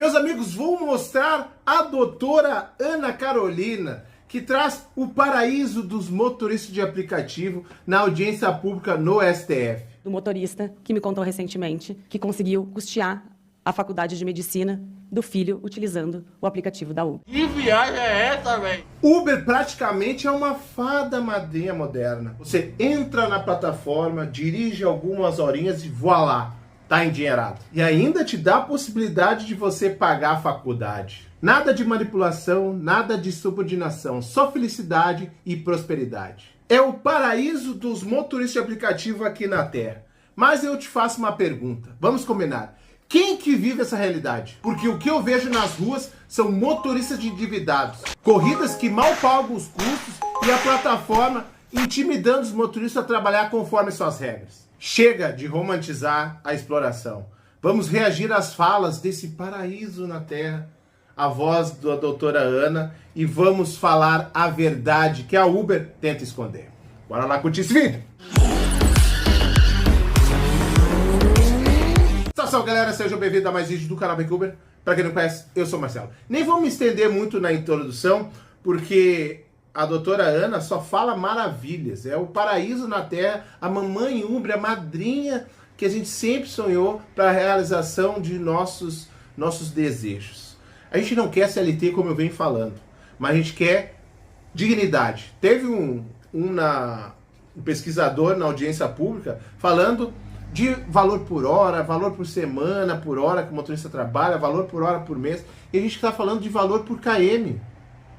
Meus amigos, vou mostrar a doutora Ana Carolina, que traz o paraíso dos motoristas de aplicativo na audiência pública no STF. Do motorista que me contou recentemente que conseguiu custear a faculdade de medicina do filho utilizando o aplicativo da Uber. Que viagem é essa, velho? Uber praticamente é uma fada madrinha moderna. Você entra na plataforma, dirige algumas horinhas e voilá, tá endinheirado. E ainda te dá a possibilidade de você pagar a faculdade. Nada de manipulação, nada de subordinação, só felicidade e prosperidade. É o paraíso dos motoristas de aplicativo aqui na Terra. Mas eu te faço uma pergunta, vamos combinar. Quem que vive essa realidade? Porque o que eu vejo nas ruas são motoristas de endividados, corridas que mal pagam os custos e a plataforma intimidando os motoristas a trabalhar conforme suas regras. Chega de romantizar a exploração. Vamos reagir às falas desse paraíso na Terra, a voz da doutora Ana, e vamos falar a verdade que a Uber tenta esconder. Bora lá curtir esse vídeo! Salve galera, sejam bem-vindos a mais vídeo do canal Uber. Para quem não conhece, eu sou o Marcelo. Nem vou me estender muito na introdução, porque a doutora Ana só fala maravilhas. É o paraíso na Terra, a mamãe Uber, a madrinha que a gente sempre sonhou para a realização de nossos desejos. A gente não quer CLT, como eu venho falando, mas a gente quer dignidade. Teve um pesquisador na audiência pública falando de valor por hora, valor por semana, por hora que o motorista trabalha, valor por hora por mês. E a gente está falando de valor por KM.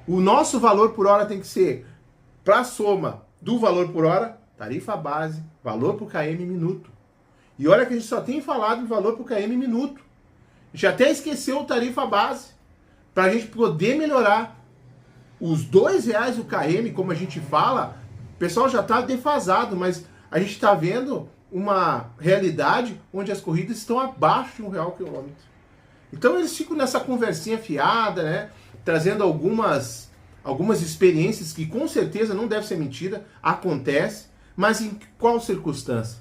O nosso valor por hora tem que ser, para a soma do valor por hora, tarifa base, valor por KM minuto. E olha que a gente só tem falado de valor por KM minuto. A gente até esqueceu o tarifa base, para a gente poder melhorar. Os R$2 o KM, como a gente fala, o pessoal já está defasado, mas a gente está vendo uma realidade onde as corridas estão abaixo de R$1 o quilômetro. Então eles ficam nessa conversinha fiada, né? Trazendo algumas experiências que com certeza não deve ser mentira, acontece, mas em qual circunstância?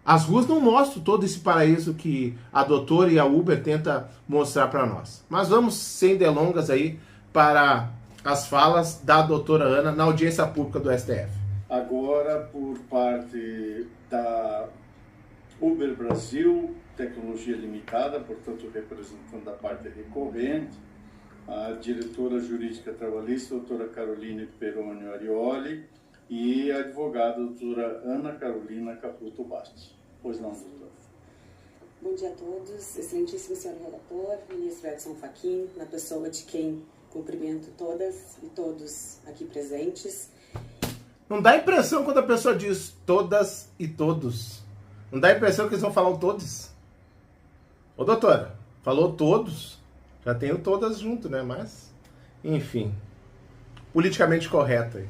As ruas não mostram todo esse paraíso que a doutora e a Uber tenta mostrar para nós. Mas vamos sem delongas aí para as falas da doutora Ana na audiência pública do STF. Agora, por parte da Uber Brasil, tecnologia limitada, portanto representando a parte recorrente, a diretora jurídica trabalhista, doutora Carolina Perônio Arioli, e a advogada, doutora Ana Carolina Caputo Bastos. Pois não, doutora? Bom dia a todos, excelentíssimo senhor relator, ministro Edson Fachin, na pessoa de quem cumprimento todas e todos aqui presentes. Não dá impressão quando a pessoa diz todas e todos. Não dá impressão que eles vão falar o todos. Ô doutora, falou todos. Já tenho todas junto, né? Mas, enfim, politicamente correto aí.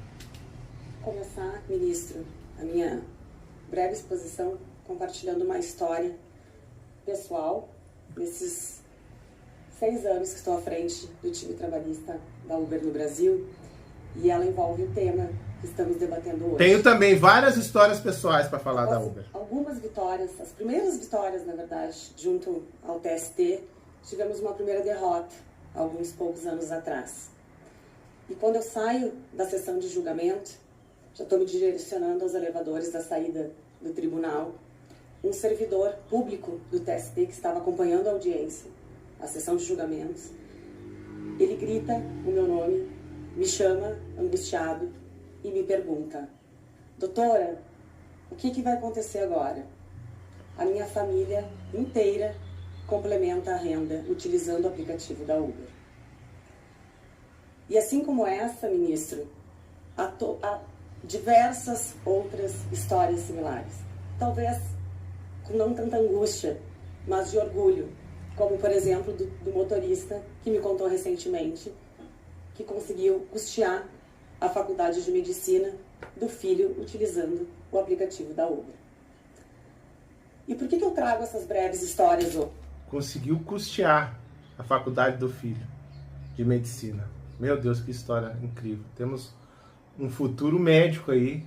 Começar, ministro, a minha breve exposição compartilhando uma história pessoal desses 6 anos que estou à frente do time trabalhista da Uber no Brasil, e ela envolve o tema que estamos debatendo hoje. Tenho também várias histórias pessoais para falar da Uber. Algumas vitórias, as primeiras vitórias, na verdade, junto ao TST, tivemos uma primeira derrota, alguns poucos anos atrás. E quando eu saio da sessão de julgamento, já estou me direcionando aos elevadores da saída do tribunal, um servidor público do TST que estava acompanhando a audiência, a sessão de julgamentos, ele grita o meu nome, me chama, angustiado, e me pergunta: doutora, o que vai acontecer agora? A minha família inteira complementa a renda utilizando o aplicativo da Uber. E assim como essa, ministro, há diversas outras histórias similares. Talvez com não tanta angústia, mas de orgulho, como por exemplo do motorista que me contou recentemente que conseguiu custear a faculdade de medicina do filho utilizando o aplicativo da Uber. E por que eu trago essas breves histórias hoje? Conseguiu custear a faculdade do filho de medicina. Meu Deus, que história incrível. Temos um futuro médico aí.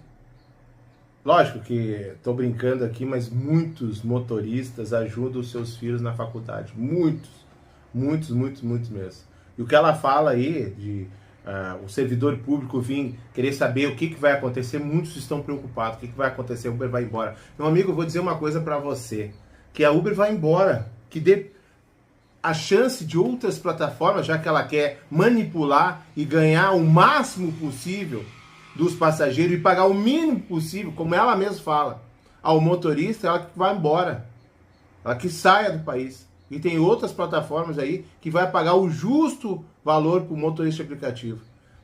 Lógico que estou brincando aqui, mas muitos motoristas ajudam os seus filhos na faculdade. Muitos. Muitos mesmo. E o que ela fala aí de o servidor público vir querer saber o que vai acontecer, muitos estão preocupados. O que vai acontecer? A Uber vai embora. Meu amigo, eu vou dizer uma coisa para você. Que a Uber vai embora. Que dê a chance de outras plataformas, já que ela quer manipular e ganhar o máximo possível dos passageiros e pagar o mínimo possível, como ela mesma fala, ao motorista, ela que vai embora. Ela que saia do país. E tem outras plataformas aí que vai pagar o justo valor para o motorista aplicativo.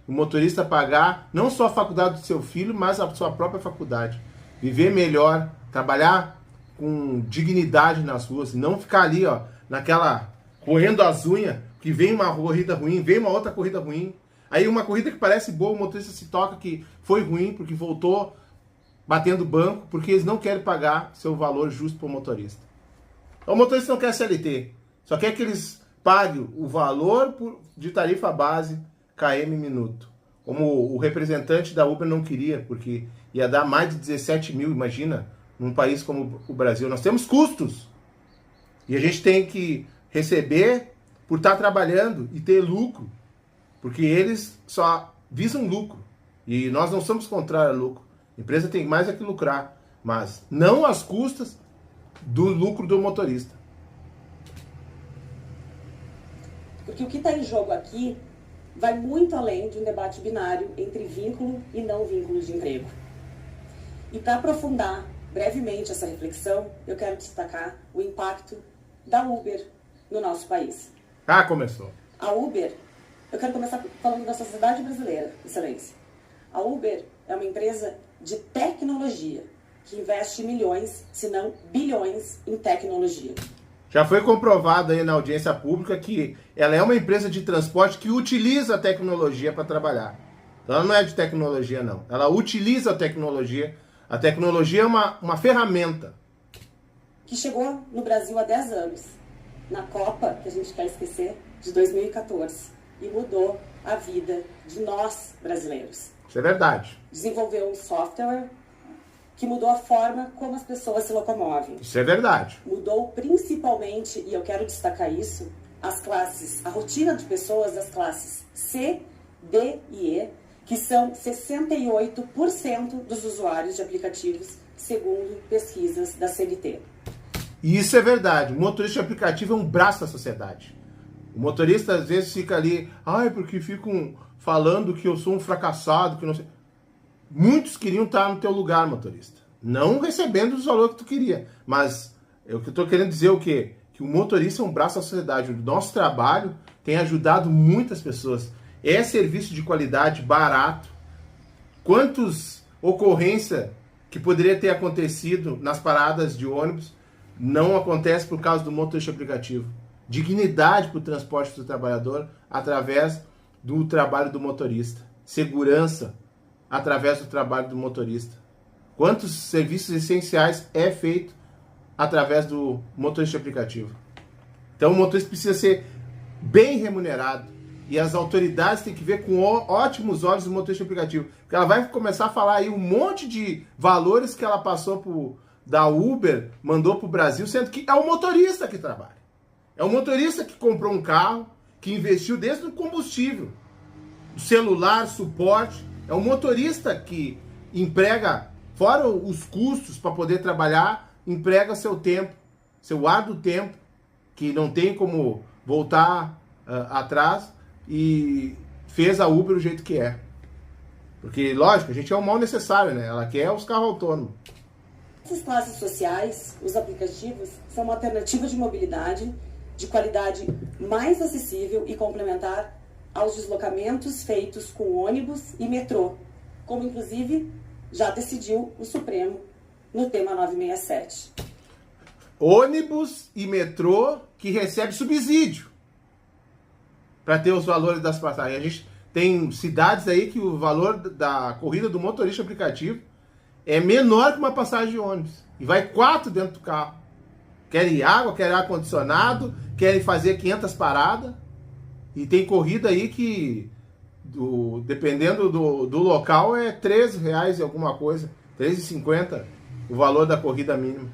O motorista pagar não só a faculdade do seu filho, mas a sua própria faculdade. Viver melhor, trabalhar com dignidade nas ruas, não ficar ali, ó, naquela, roendo as unhas, que vem uma corrida ruim, vem uma outra corrida ruim. Aí uma corrida que parece boa, o motorista se toca que foi ruim, porque voltou batendo banco, porque eles não querem pagar seu valor justo para o motorista. O motorista não quer CLT, só quer que eles paguem o valor de tarifa base km minuto. Como o representante da Uber não queria, porque ia dar mais de 17 mil, imagina, num país como o Brasil. Nós temos custos e a gente tem que receber por estar trabalhando e ter lucro, porque eles só visam lucro e nós não somos contrários a lucro. A empresa tem mais é que lucrar, mas não às custas do lucro do motorista. Porque o que está em jogo aqui vai muito além de um debate binário entre vínculo e não vínculo de emprego. E para aprofundar brevemente essa reflexão, eu quero destacar o impacto da Uber no nosso país. Ah, começou. A Uber, eu quero começar falando da sociedade brasileira, Excelência. A Uber é uma empresa de tecnologia, que investe milhões, se não bilhões, em tecnologia. Já foi comprovado aí na audiência pública que ela é uma empresa de transporte que utiliza a tecnologia para trabalhar. Então ela não é de tecnologia, não. Ela utiliza a tecnologia. A tecnologia é uma ferramenta. Que chegou no Brasil há 10 anos, na Copa, que a gente quer esquecer, de 2014. E mudou a vida de nós, brasileiros. Isso é verdade. Desenvolveu um software que mudou a forma como as pessoas se locomovem. Isso é verdade. Mudou principalmente, e eu quero destacar isso, as classes, a rotina de pessoas das classes C, D e E, que são 68% dos usuários de aplicativos, segundo pesquisas da CNT. E isso é verdade. O motorista de aplicativo é um braço da sociedade. O motorista às vezes fica ali, porque ficam falando que eu sou um fracassado, que não sei. Muitos queriam estar no teu lugar, motorista. Não recebendo os valores que tu queria. Mas o que eu estou querendo dizer é o quê? Que o motorista é um braço da sociedade. O nosso trabalho tem ajudado muitas pessoas. É serviço de qualidade, barato. Quantas ocorrências que poderia ter acontecido nas paradas de ônibus não acontece por causa do motorista aplicativo. Dignidade para o transporte do trabalhador através do trabalho do motorista. Segurança através do trabalho do motorista. Quantos serviços essenciais é feito através do motorista aplicativo? Então o motorista precisa ser bem remunerado e as autoridades têm que ver com ótimos olhos o motorista aplicativo. Porque ela vai começar a falar aí um monte de valores que ela passou da Uber, mandou para o Brasil, sendo que é o motorista que trabalha. É o motorista que comprou um carro, que investiu desde o combustível, celular, suporte. É o motorista que emprega, fora os custos para poder trabalhar, emprega seu tempo, seu árduo tempo, que não tem como voltar atrás, e fez a Uber do jeito que é. Porque, lógico, a gente é o mal necessário, né? Ela quer os carros autônomos. Essas classes sociais, os aplicativos, são uma alternativa de mobilidade de qualidade mais acessível e complementar aos deslocamentos feitos com ônibus e metrô, como inclusive já decidiu o Supremo no tema 967. Ônibus e metrô que recebe subsídio para ter os valores das passagens. A gente tem cidades aí que o valor da corrida do motorista aplicativo é menor que uma passagem de ônibus. E vai 4 dentro do carro. Querem água, querem ar-condicionado, querem fazer 500 paradas. E tem corrida aí que, dependendo do local, é R$13 e alguma coisa. R$13,50 o valor da corrida mínima.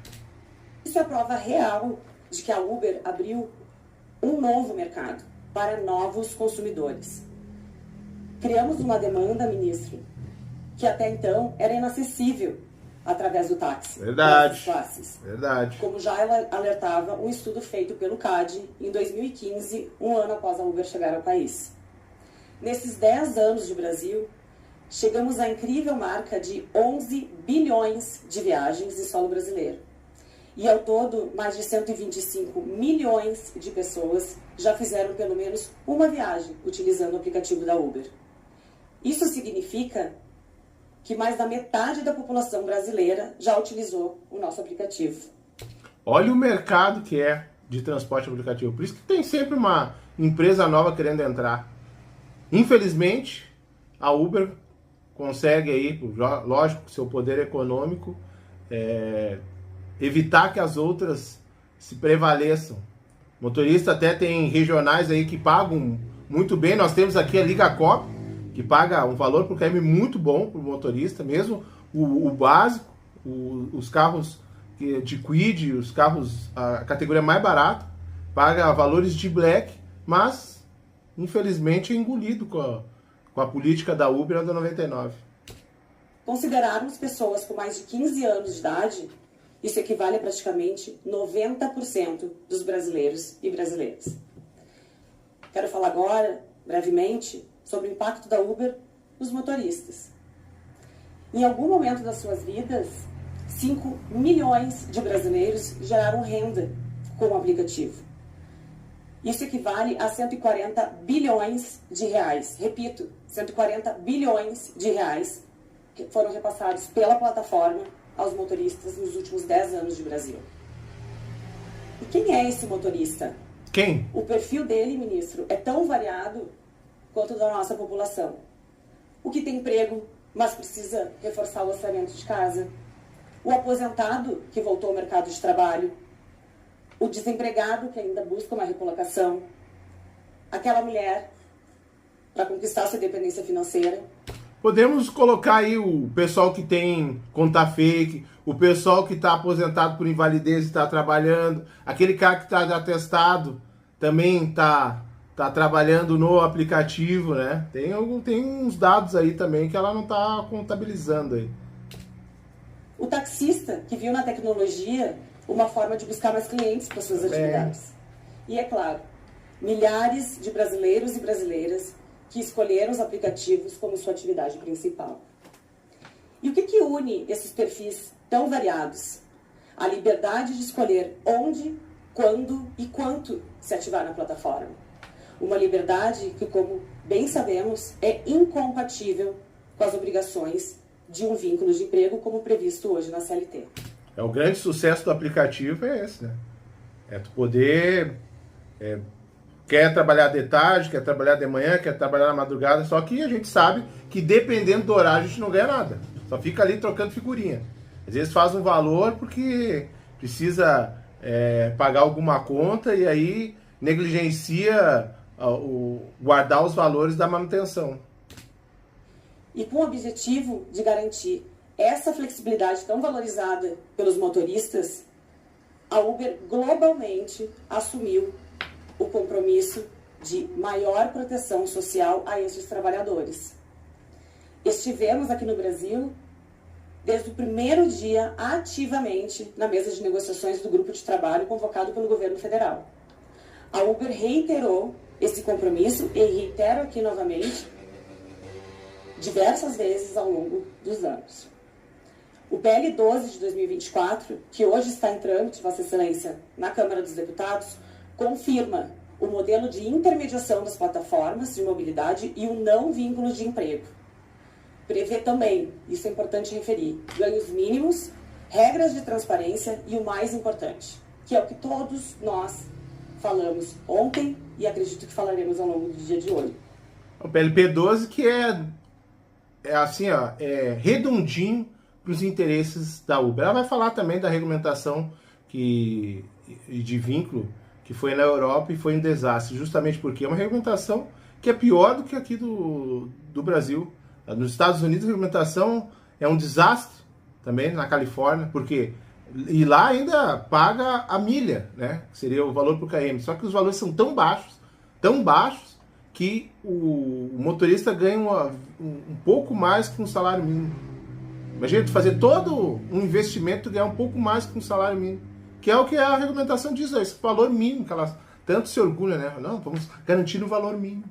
Isso é a prova real de que a Uber abriu um novo mercado para novos consumidores. Criamos uma demanda, ministro, que até então era inacessível através do táxi. Verdade. Classes. Verdade. Como já alertava um estudo feito pelo CAD em 2015, um ano após a Uber chegar ao país. Nesses 10 anos de Brasil, chegamos à incrível marca de 11 bilhões de viagens em solo brasileiro. E ao todo, mais de 125 milhões de pessoas já fizeram pelo menos uma viagem utilizando o aplicativo da Uber. Isso significa que mais da metade da população brasileira já utilizou o nosso aplicativo. Olha o mercado que é de transporte aplicativo. Por isso que tem sempre uma empresa nova querendo entrar. Infelizmente, a Uber consegue aí, lógico, seu poder econômico, evitar que as outras se prevaleçam. Motorista até tem regionais aí que pagam muito bem. Nós temos aqui a Liga Cop, que paga um valor por km muito bom para o motorista, mesmo o básico, os carros de Kwid, os carros, a categoria mais barata, paga valores de black, mas infelizmente é engolido com a política da Uber da 99. Considerarmos pessoas com mais de 15 anos de idade, isso equivale a praticamente 90% dos brasileiros e brasileiras. Quero falar agora, brevemente, sobre o impacto da Uber nos motoristas. Em algum momento das suas vidas, 5 milhões de brasileiros geraram renda com o aplicativo. Isso equivale a 140 bilhões de reais. Repito, 140 bilhões de reais que foram repassados pela plataforma aos motoristas nos últimos 10 anos de Brasil. E quem é esse motorista? Quem? O perfil dele, ministro, é tão variado quanto da nossa população. O que tem emprego, mas precisa reforçar o orçamento de casa. O aposentado que voltou ao mercado de trabalho. O desempregado que ainda busca uma recolocação. Aquela mulher para conquistar sua independência financeira. Podemos colocar aí o pessoal que tem conta fake, o pessoal que está aposentado por invalidez e está trabalhando, aquele cara que está atestado também está trabalhando no aplicativo, né? Tem uns dados aí também que ela não está contabilizando aí. O taxista que viu na tecnologia uma forma de buscar mais clientes para suas atividades. E é claro, milhares de brasileiros e brasileiras que escolheram os aplicativos como sua atividade principal. E o que une esses perfis tão variados? A liberdade de escolher onde, quando e quanto se ativar na plataforma. Uma liberdade que, como bem sabemos, é incompatível com as obrigações de um vínculo de emprego como previsto hoje na CLT. O grande sucesso do aplicativo é esse, né? É tu poder... quer trabalhar de tarde, quer trabalhar de manhã, quer trabalhar na madrugada, só que a gente sabe que dependendo do horário a gente não ganha nada. Só fica ali trocando figurinha. Às vezes faz um valor porque precisa pagar alguma conta e aí negligencia guardar os valores da manutenção. E com o objetivo de garantir essa flexibilidade tão valorizada pelos motoristas, a Uber globalmente assumiu o compromisso de maior proteção social a esses trabalhadores. Estivemos aqui no Brasil desde o primeiro dia ativamente na mesa de negociações do grupo de trabalho convocado pelo governo federal. A Uber reiterou esse compromisso e reitero aqui novamente diversas vezes ao longo dos anos. O PL 12 de 2024, que hoje está em trâmite, Vossa Excelência, na Câmara dos Deputados, confirma o modelo de intermediação das plataformas de mobilidade e o não vínculo de emprego. Prevê também, isso é importante referir, ganhos mínimos, regras de transparência e o mais importante, que é o que todos nós falamos ontem e acredito que falaremos ao longo do dia de hoje. O PLP 12 que é assim, ó, redondinho para os interesses da Uber. Ela vai falar também da regulamentação de vínculo que foi na Europa e foi um desastre, justamente porque é uma regulamentação que é pior do que aqui do Brasil. Nos Estados Unidos a regulamentação é um desastre também, na Califórnia, porque E lá ainda paga a milha, né? Que seria o valor por km. Só que os valores são tão baixos, que o motorista ganha um pouco mais que um salário mínimo. Imagina tu fazer todo um investimento e ganhar um pouco mais que um salário mínimo. Que é o que a regulamentação diz, esse valor mínimo que ela tanto se orgulha, né? Não, vamos garantir o valor mínimo,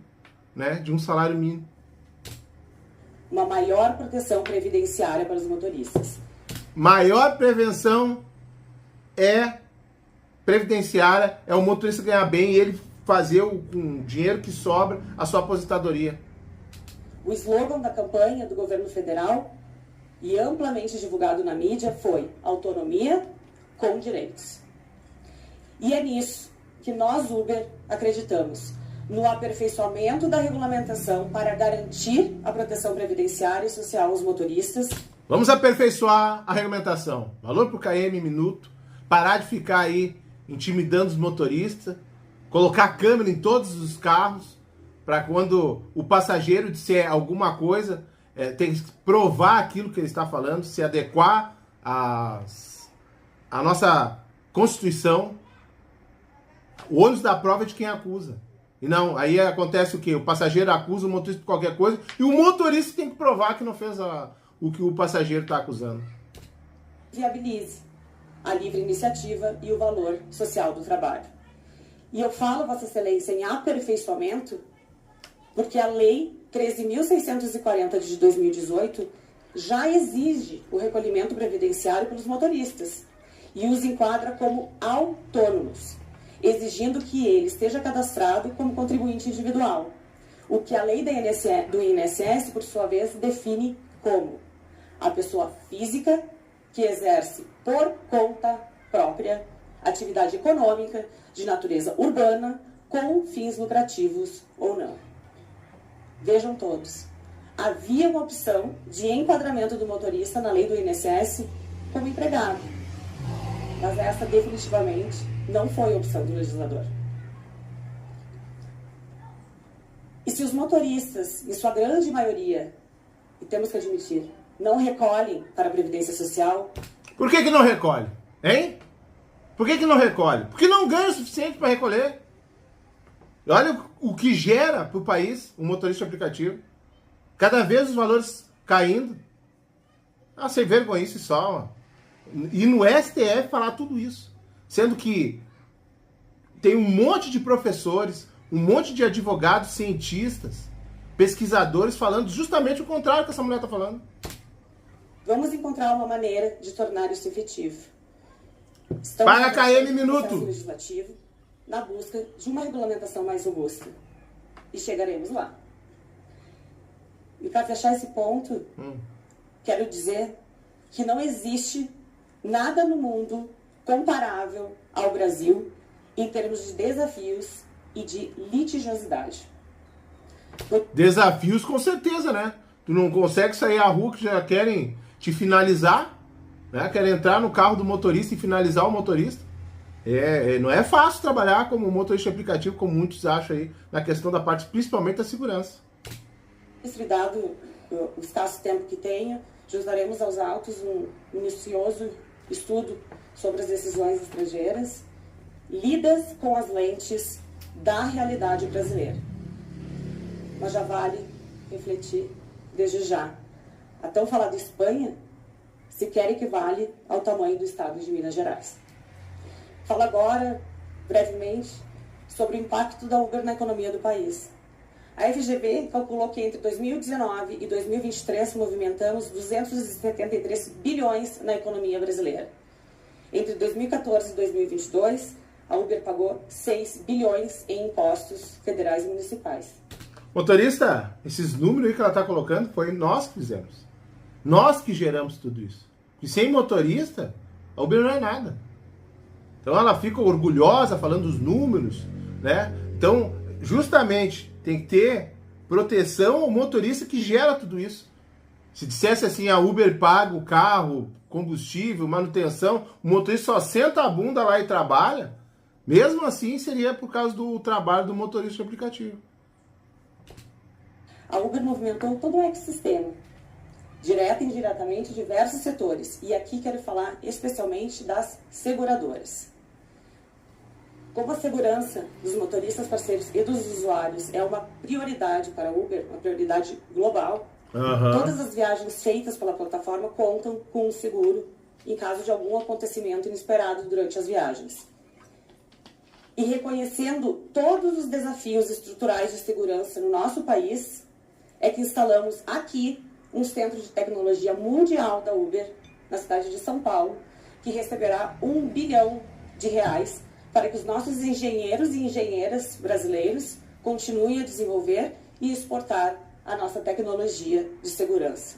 né? De um salário mínimo. Uma maior proteção previdenciária para os motoristas. Maior prevenção previdenciária é o motorista ganhar bem e ele fazer com o dinheiro que sobra a sua aposentadoria. O slogan da campanha do governo federal e amplamente divulgado na mídia foi autonomia com direitos. E é nisso que nós, Uber, acreditamos, no aperfeiçoamento da regulamentação para garantir a proteção previdenciária e social aos motoristas. Vamos aperfeiçoar a regulamentação. Valor por km minuto, parar de ficar aí intimidando os motoristas, colocar câmera em todos os carros, para quando o passageiro disser alguma coisa, tem que provar aquilo que ele está falando, se adequar à nossa Constituição. O ônus da prova é de quem acusa. E não, aí acontece o quê? O passageiro acusa o motorista de qualquer coisa e o motorista tem que provar que não fez o que o passageiro está acusando. Viabilize a livre iniciativa e o valor social do trabalho. E eu falo, Vossa Excelência, em aperfeiçoamento, porque a Lei 13.640 de 2018 já exige o recolhimento previdenciário pelos motoristas e os enquadra como autônomos, exigindo que ele esteja cadastrado como contribuinte individual, o que a lei do INSS, por sua vez, define como a pessoa física que exerce por conta própria atividade econômica de natureza urbana com fins lucrativos ou não. Vejam todos, havia uma opção de enquadramento do motorista na lei do INSS como empregado, mas essa definitivamente não foi a opção do legislador. E se os motoristas, em sua grande maioria, e temos que admitir, não recolhem para a Previdência Social... Por que não recolhe? Hein? Por que não recolhe? Porque não ganha o suficiente para recolher. Olha o que gera para o país um motorista de aplicativo. Cada vez os valores caindo. Sem vergonhice só. E no STF falar tudo isso. Sendo que tem um monte de professores, um monte de advogados, cientistas, pesquisadores falando justamente o contrário que essa mulher está falando. Vamos encontrar uma maneira de tornar isso efetivo. Paga km minuto. Legislativo na busca de uma regulamentação mais robusta. E chegaremos lá. E para fechar esse ponto, quero dizer que não existe nada no mundo comparável ao Brasil em termos de desafios e de litigiosidade. Desafios com certeza, né? Tu não consegue sair à rua que já querem te finalizar, né? Querem entrar no carro do motorista e finalizar o motorista. Não é fácil trabalhar como motorista de aplicativo, como muitos acham aí, na questão da parte, principalmente da segurança. Dado o escasso tempo que tenho, juntaremos aos autos um minucioso estudo sobre as decisões estrangeiras, lidas com as lentes da realidade brasileira. Mas já vale refletir desde já. A tão falada Espanha sequer equivale ao tamanho do estado de Minas Gerais. Falo agora, brevemente, sobre o impacto da Uber na economia do país. A FGV calculou que entre 2019 e 2023 movimentamos 273 bilhões na economia brasileira. Entre 2014 e 2022, a Uber pagou 6 bilhões em impostos federais e municipais. Motorista, esses números aí que ela está colocando foi nós que fizemos. Nós que geramos tudo isso. E sem motorista, a Uber não é nada. Então ela fica orgulhosa falando dos números, né? Então, justamente, tem que ter proteção ao motorista que gera tudo isso. Se dissesse assim, a Uber paga o carro, combustível, manutenção, o motorista só senta a bunda lá e trabalha, mesmo assim seria por causa do trabalho do motorista de aplicativo. A Uber movimentou todo o ecossistema direta e indiretamente, diversos setores. E aqui quero falar especialmente das seguradoras. Como a segurança dos motoristas parceiros e dos usuários é uma prioridade para a Uber, uma prioridade global, todas as viagens feitas pela plataforma contam com um seguro em caso de algum acontecimento inesperado durante as viagens. E reconhecendo todos os desafios estruturais de segurança no nosso país, é que instalamos aqui um centro de tecnologia mundial da Uber, na cidade de São Paulo, que receberá R$1 bilhão para que os nossos engenheiros e engenheiras brasileiros continuem a desenvolver e exportar a nossa tecnologia de segurança.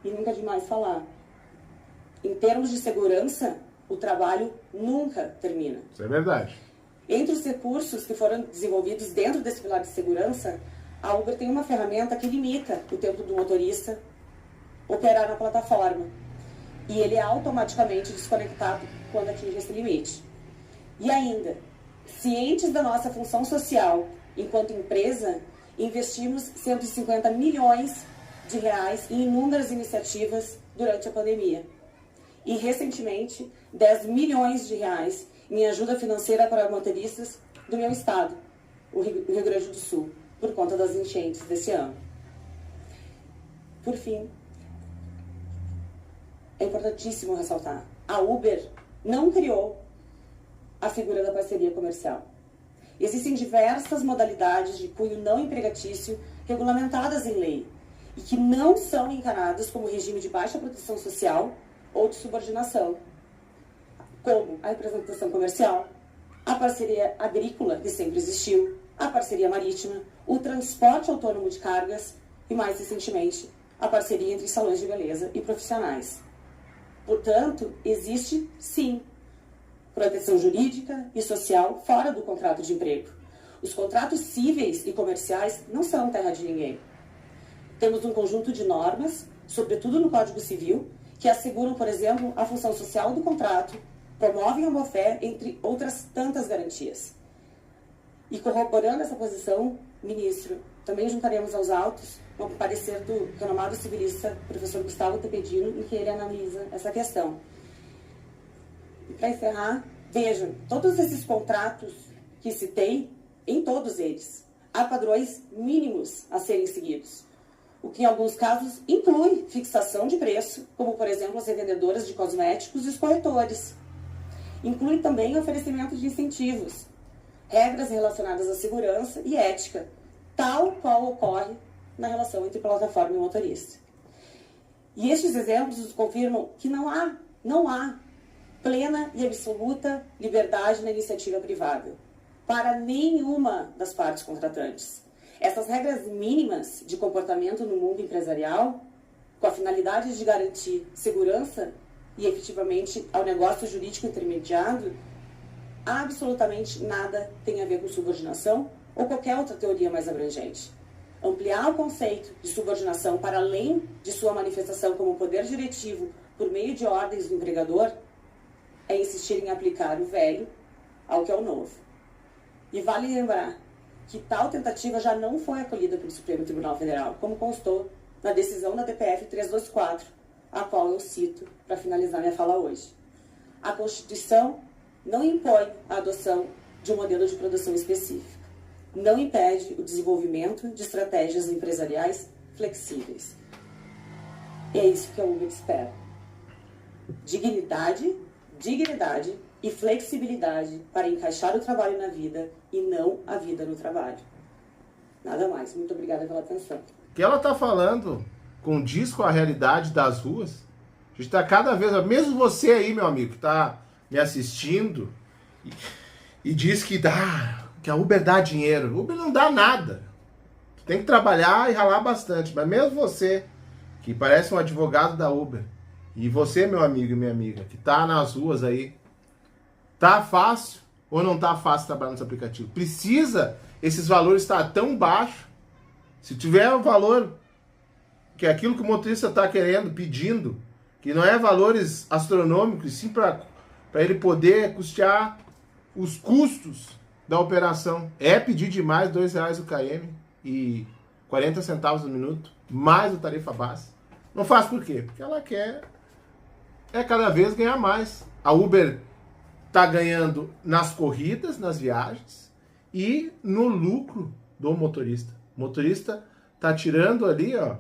E nunca é demais falar. Em termos de segurança, o trabalho nunca termina. Isso é verdade. Entre os recursos que foram desenvolvidos dentro desse pilar de segurança, a Uber tem uma ferramenta que limita o tempo do motorista operar na plataforma. E ele é automaticamente desconectado quando atinge esse limite. E ainda, cientes da nossa função social enquanto empresa, investimos R$150 milhões em inúmeras iniciativas durante a pandemia. E, recentemente, R$10 milhões em ajuda financeira para motoristas do meu estado, o Rio Grande do Sul, por conta das enchentes desse ano. Por fim, é importantíssimo ressaltar, a Uber não criou a figura da parceria comercial. Existem diversas modalidades de cunho não empregatício regulamentadas em lei e que não são encaradas como regime de baixa proteção social ou de subordinação, como a representação comercial, a parceria agrícola, que sempre existiu, a parceria marítima, o transporte autônomo de cargas e, mais recentemente, a parceria entre salões de beleza e profissionais. Portanto, existe, sim, proteção jurídica e social fora do contrato de emprego. Os contratos cíveis e comerciais não são terra de ninguém. Temos um conjunto de normas, sobretudo no Código Civil, que asseguram, por exemplo, a função social do contrato, promovem a boa-fé, entre outras tantas garantias. E corroborando essa posição, ministro, também juntaremos aos autos um parecer do renomado civilista professor Gustavo Tepedino, em que ele analisa essa questão. E para encerrar, vejam, todos esses contratos que citei, em todos eles, há padrões mínimos a serem seguidos, o que em alguns casos inclui fixação de preço, como por exemplo as revendedoras de cosméticos e os corretores. Inclui também o oferecimento de incentivos, regras relacionadas à segurança e ética, tal qual ocorre na relação entre plataforma e motorista. E estes exemplos nos confirmam que não há plena e absoluta liberdade na iniciativa privada para nenhuma das partes contratantes. Essas regras mínimas de comportamento no mundo empresarial, com a finalidade de garantir segurança e efetivamente ao negócio jurídico intermediado, absolutamente nada tem a ver com subordinação ou qualquer outra teoria mais abrangente. Ampliar o conceito de subordinação para além de sua manifestação como poder diretivo por meio de ordens do empregador é insistir em aplicar o velho ao que é o novo. E vale lembrar que tal tentativa já não foi acolhida pelo Supremo Tribunal Federal, como constou na decisão da DPF 324, a qual eu cito para finalizar minha fala hoje. A Constituição não impõe a adoção de um modelo de produção específico. Não impede o desenvolvimento de estratégias empresariais flexíveis. E é isso que a Uber espera. Dignidade e flexibilidade para encaixar o trabalho na vida e não a vida no trabalho. Nada mais. Muito obrigada pela atenção. O que ela está falando condiz com a realidade das ruas? A gente está cada vez... Mesmo você aí, meu amigo, que está me assistindo e diz que a Uber dá dinheiro. Uber não dá nada. Tu tem que trabalhar e ralar bastante. Mas mesmo você, que parece um advogado da Uber, e você, meu amigo e minha amiga, que tá nas ruas aí, tá fácil ou não tá fácil trabalhar nesse aplicativo? Precisa esses valores estar tão baixo? Se tiver o valor que é aquilo que o motorista está querendo, pedindo, que não é valores astronômicos, sim para ele poder custear os custos da operação. É pedir demais R$2 o km e 40 centavos no minuto, mais o tarifa base. Não faz por quê? Porque ela quer cada vez ganhar mais. A Uber está ganhando nas corridas, nas viagens e no lucro do motorista. O motorista está tirando ali, ó,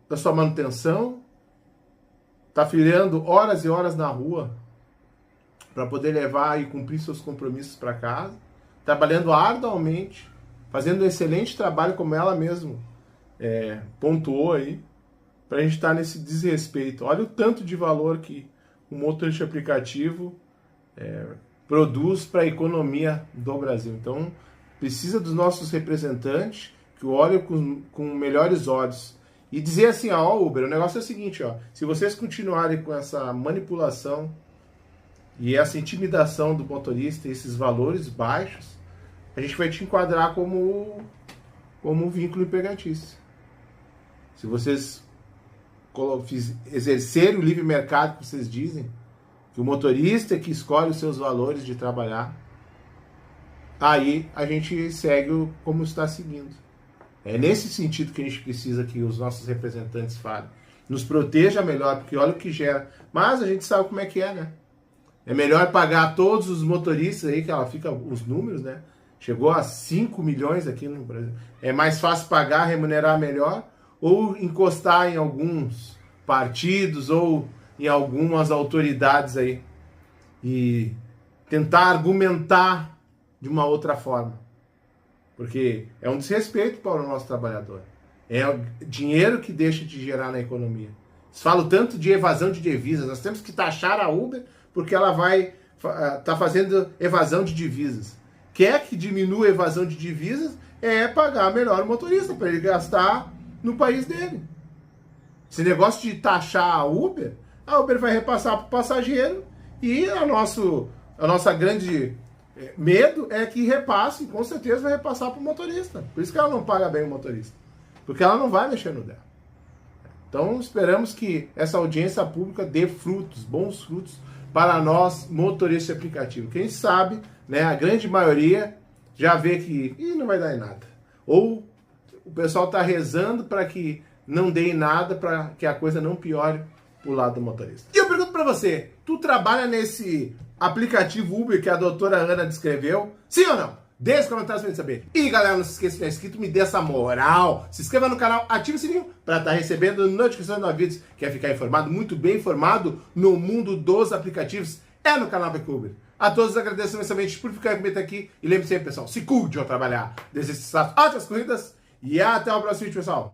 da sua manutenção, está feriando horas e horas na rua para poder levar e cumprir seus compromissos para casa, trabalhando arduamente, fazendo um excelente trabalho, como ela mesmo pontuou aí, para a gente estar nesse desrespeito. Olha o tanto de valor que o motorista aplicativo produz para a economia do Brasil. Então, precisa dos nossos representantes que olhem com melhores olhos. E dizer assim, ó, Uber, o negócio é o seguinte, ó, se vocês continuarem com essa manipulação e essa intimidação do motorista, esses valores baixos, a gente vai te enquadrar como um vínculo empregatício. Se vocês exercerem o livre mercado que vocês dizem, que o motorista é que escolhe os seus valores de trabalhar, aí a gente segue como está seguindo. É nesse sentido que a gente precisa que os nossos representantes falem. Nos proteja melhor, porque olha o que gera. Mas a gente sabe como é que é, né? É melhor pagar todos os motoristas aí, que ela fica os números, né? Chegou a 5 milhões aqui no Brasil. É mais fácil pagar, remunerar melhor, ou encostar em alguns partidos ou em algumas autoridades aí e tentar argumentar de uma outra forma. Porque é um desrespeito para o nosso trabalhador. É o dinheiro que deixa de gerar na economia. Eles falam tanto de evasão de divisas. Nós temos que taxar a Uber porque ela vai tá fazendo evasão de divisas. Quer que diminua a evasão de divisas é pagar melhor o motorista para ele gastar no país dele. Esse negócio de taxar a Uber vai repassar para o passageiro e a nossa grande medo é que repasse, com certeza vai repassar para o motorista. Por isso que ela não paga bem o motorista. Porque ela não vai mexer no dela. Então esperamos que essa audiência pública dê frutos, bons frutos, para nós, motoristas de aplicativo. Quem sabe, né, a grande maioria já vê que não vai dar em nada. Ou o pessoal está rezando para que não dê em nada, para que a coisa não piore pro lado do motorista. E eu pergunto para você, tu trabalha nesse aplicativo Uber que a doutora Ana descreveu? Sim ou não? Deixa os comentários pra gente saber. E galera, não se esqueça de estar inscrito, me dê essa moral. Se inscreva no canal, ative o sininho para estar recebendo notificações de novos vídeos. Quer ficar informado, muito bem informado no mundo dos aplicativos? É no canal Uber. A todos agradeço imensamente por ficar comigo aqui. E lembre sempre, pessoal, se cuide ao trabalhar. Desejo ótimas corridas e até o próximo vídeo, pessoal.